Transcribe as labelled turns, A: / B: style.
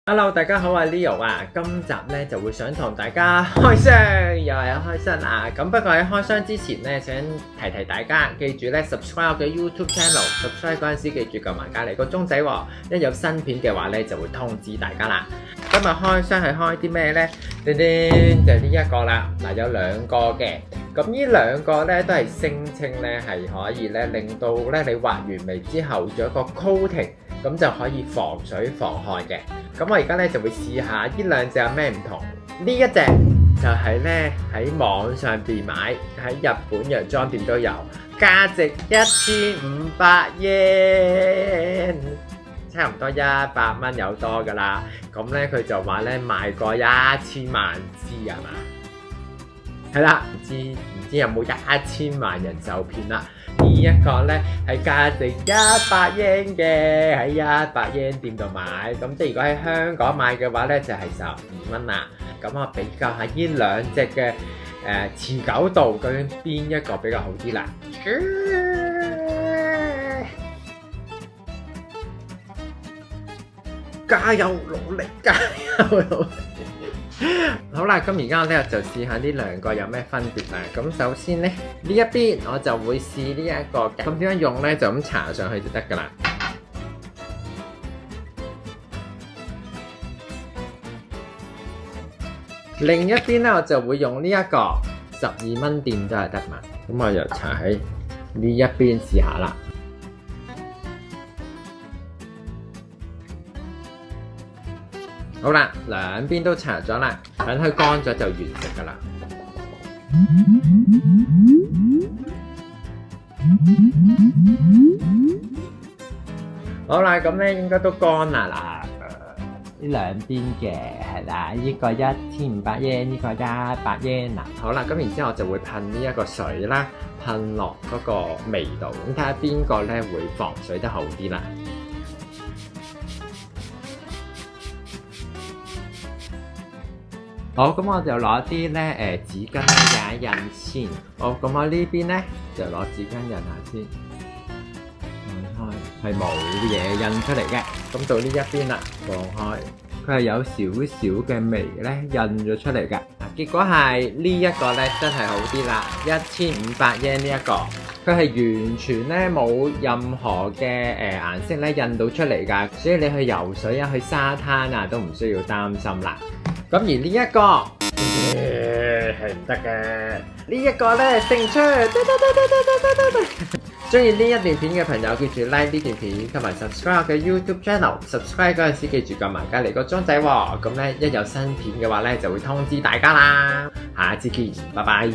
A: Hello，大家好，我係 Leo 啊。今集咧就會想同大家開箱，又係開箱啊。咁不過喺開箱之前咧，想提大家，記住咧 subscribe 我嘅 YouTube channel，subscribe 嗰陣時記住撳埋隔離個鐘仔喎。一有新片嘅話咧，就會通知大家啦。今日開箱係開啲咩咧？就係呢一個啦。嗱，有兩個嘅。咁呢兩個咧都係聲稱咧係可以咧令到咧你畫完眉之後做一個 coating， 咁就可以防水防汗嘅。咁我而家咧就會試下呢兩隻有咩唔同。呢一隻就係咧喺網上邊買，喺日本藥妝店都有，價值1500 yen， 差唔多100蚊有多噶啦。咁咧佢就話咧賣過1000萬支係嘛？係啦，唔知有冇1000萬人受騙啦？呢一個咧係價值100 yen 嘅，喺100 yen 店度買，咁即係如果喺香港買嘅話咧就係12蚊啦。咁我比較下呢兩隻嘅持久度，究竟邊一個比較好啲啦？加油努力，加油努力！好啦，咁而家咧就試下呢兩個有咩分別啦。咁首先咧呢一邊我就會試呢一個嘅，咁點樣用咧就咁搽上去就得噶啦。另一邊咧我就會用呢一個12蚊店都係得嘛。咁我就搽喺呢一邊試下啦。好啦，兩邊都搽咗啦，等佢乾咗就完成噶啦。好啦，咁咧應該都乾啦嗱。呢兩邊嘅係啦，呢個1500 yen， 呢個100 yen 嗱。好啦，咁然之後我就會噴呢一個水啦，噴落嗰個眉度，咁睇下邊個咧會防水得好啲啦。好，咁我就攞啲咧紙巾咧印先。好，咁我呢邊咧就攞紙巾印下先。放開，係冇嘢印出嚟嘅。咁到呢一邊啦，放開，佢係有少少嘅眉咧印咗出嚟㗎。結果係呢一個咧真係好啲啦，1500 yen 呢一個，佢係完全咧冇任何嘅顏色咧印到出嚟㗎，所以你去游水啊、去沙灘啊都唔需要擔心啦。咁而呢一個係唔得嘅，呢一個咧勝出。中意呢一段片嘅朋友記住 like 呢段片，同埋 subscribe 我嘅 YouTube channel。subscribe 嗰陣時記住撳埋隔離個鐘仔喎，咁咧一有新片嘅話咧就會通知大家啦。下次見，拜拜。